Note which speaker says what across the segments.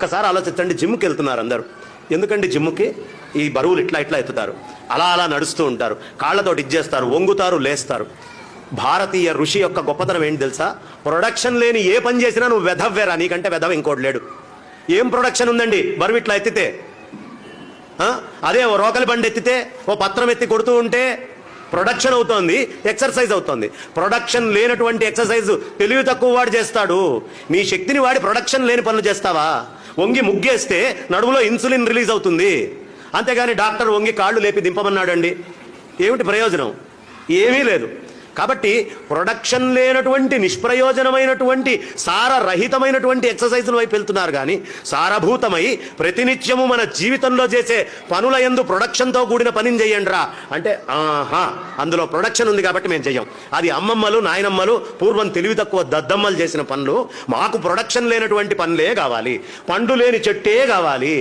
Speaker 1: ఒక్కసారి ఆలోచించండి, జిమ్కి వెళ్తున్నారు అందరూ. ఎందుకండి జిమ్కి? ఈ బరువులు ఇట్లా ఇట్లా ఎత్తుతారు, అలా అలా నడుస్తూ ఉంటారు, కాళ్ళతోటి ఇచ్చేస్తారు, వంగుతారు, లేస్తారు. భారతీయ ఋషి యొక్క గొప్పతనం ఏంటి తెలుసా? ప్రొడక్షన్ లేని ఏ పని చేసినా నువ్వు వెధవ్వేరా, నీకంటే వెధవ ఇంకోటి లేడు. ఏం ప్రొడక్షన్ ఉందండి బరువు ఇట్లా ఎత్తితే? అదే ఓ రోకలి బండి ఎత్తితే, ఓ పత్రం ఎత్తి కొడుతూ ఉంటే ప్రొడక్షన్ అవుతోంది, ఎక్సర్సైజ్ అవుతోంది. ప్రొడక్షన్ లేనటువంటి ఎక్సర్సైజ్ తెలివి తక్కువ వాడు చేస్తాడు. నీ శక్తిని వాడి ప్రొడక్షన్ లేని పనులు చేస్తావా? వంగి ముగ్గేస్తే నడుములో ఇన్సులిన్ రిలీజ్ అవుతుంది, అంతేగాని డాక్టర్ వంగి కాళ్ళు లేపి దింపమన్నాడండి, ఏమిటి ప్రయోజనం? ఏమీ లేదు. కాబట్టి ప్రొడక్షన్ లేనటువంటి నిష్ప్రయోజనమైనటువంటి సారరహితమైనటువంటి ఎక్సర్సైజుల వైపు వెళ్తున్నారు. కానీ సారభూతమై ప్రతినిత్యము మన జీవితంలో చేసే పనుల యందు ప్రొడక్షన్తో కూడిన పనిని చెయ్యండిరా అంటే, అందులో ప్రొడక్షన్ ఉంది కాబట్టి మేము చెయ్యం. అది అమ్మమ్మలు నాయనమ్మలు పూర్వం తెలివి తక్కువ దద్దమ్మలు చేసిన పనులు. మాకు ప్రొడక్షన్ లేనటువంటి పనులే కావాలి. పండు లేని చెట్టే కావాలి.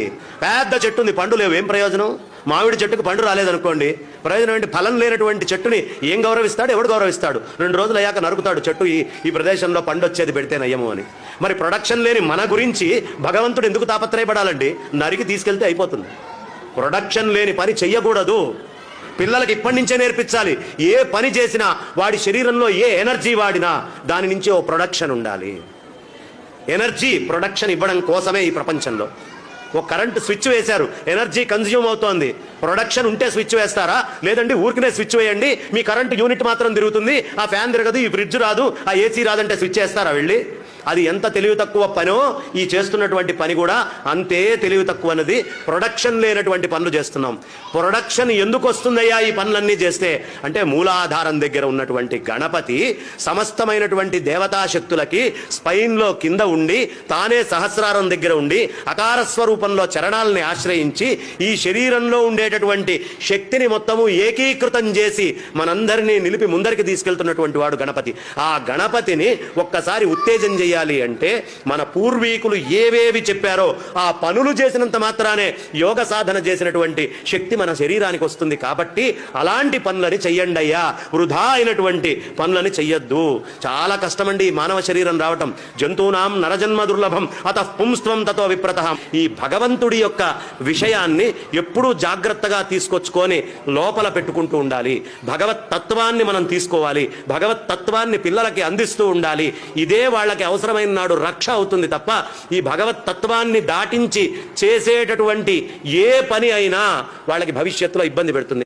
Speaker 1: పెద్ద చెట్టు ఉంది, పండు లేవు, ఏం ప్రయోజనం? మామిడి చెట్టుకు పండు రాలేదనుకోండి, ప్రయోజనం ఏంటి? ఫలం లేనటువంటి చెట్టుని ఏం గౌరవిస్తాడు? ఎవడు గౌరవిస్తాడు? 2 రోజులు అయ్యాక నరుకుతాడు చెట్టు, ఈ ప్రదేశంలో పండు వచ్చేది పెడితే నయ్యము అని. మరి ప్రొడక్షన్ లేని మన గురించి భగవంతుడు ఎందుకు తాపత్రయపడాలండి? నరికి తీసుకెళ్తే అయిపోతుంది. ప్రొడక్షన్ లేని పని చెయ్యకూడదు. పిల్లలకి ఇప్పటి నుంచే నేర్పించాలి. ఏ పని చేసినా వాడి శరీరంలో ఏ ఎనర్జీ వాడినా దాని నుంచి ఓ ప్రొడక్షన్ ఉండాలి. ఎనర్జీ ప్రొడక్షన్ ఇవ్వడం కోసమే ఈ ప్రపంచంలో ఓ కరెంటు స్విచ్ వేశారు, ఎనర్జీ కన్జ్యూమ్ అవుతోంది. ప్రొడక్షన్ ఉంటే స్విచ్ వేస్తారా? లేదండి ఊరికనే స్విచ్ వేయండి, మీ కరెంటు యూనిట్ మాత్రం తిరుగుతుంది, ఆ ఫ్యాన్ తిరగదు, ఈ ఫ్రిడ్జ్ రాదు, ఆ ఏసీ రాదంటే స్విచ్ వేస్తారా వెళ్ళి? అది ఎంత తెలివి తక్కువ పనో ఈ చేస్తున్నటువంటి పని కూడా అంతే తెలివి తక్కువ అన్నది. ప్రొడక్షన్ లేనటువంటి పనులు చేస్తున్నాం. ప్రొడక్షన్ ఎందుకు వస్తుందయ్యా ఈ పనులన్నీ చేస్తే అంటే, మూలాధారం దగ్గర ఉన్నటువంటి గణపతి సమస్తమైనటువంటి దేవతాశక్తులకి స్పైన్లో కింద ఉండి, తానే సహస్రారం దగ్గర ఉండి అకార స్వరూపంలో చరణాలని ఆశ్రయించి ఈ శరీరంలో ఉండేటటువంటి శక్తిని మొత్తము ఏకీకృతం చేసి మనందరినీ నిలిపి ముందరికి తీసుకెళ్తున్నటువంటి వాడు గణపతి. ఆ గణపతిని ఒక్కసారి ఉత్తేజం చేయాలి అంటే మన పూర్వీకులు ఏవేవి చెప్పారో ఆ పనులు చేసినంత మాత్రానే యోగ సాధన చేసినటువంటి శక్తి మన శరీరానికి వస్తుంది. కాబట్టి అలాంటి పనులని చెయ్యండి అయ్యా, వృధా అయినటువంటి పనులని చెయ్యొద్దు. చాలా కష్టమండి ఈ మానవ శరీరం రావటం. జంతువునాం నరజన్మ దుర్లభం అతః పుంస్త్వం తతో విప్రతః. ఈ భగవంతుడి యొక్క విషయాన్ని ఎప్పుడూ జాగ్రత్తగా తీసుకొచ్చుకొని లోపల పెట్టుకుంటూ ఉండాలి. భగవత్ తత్వాన్ని మనం తీసుకోవాలి. భగవత్ తత్వాన్ని పిల్లలకి అందిస్తూ ఉండాలి. ఇదే వాళ్ళకి అవసరమైన నాడు రక్ష అవుతుంది తప్ప ఈ భగవత్ తత్వాన్ని దాటించి చేసేటటువంటి ఏ పని అయినా వాళ్ళకి భవిష్యత్తులో ఇబ్బంది పెడుతుంది.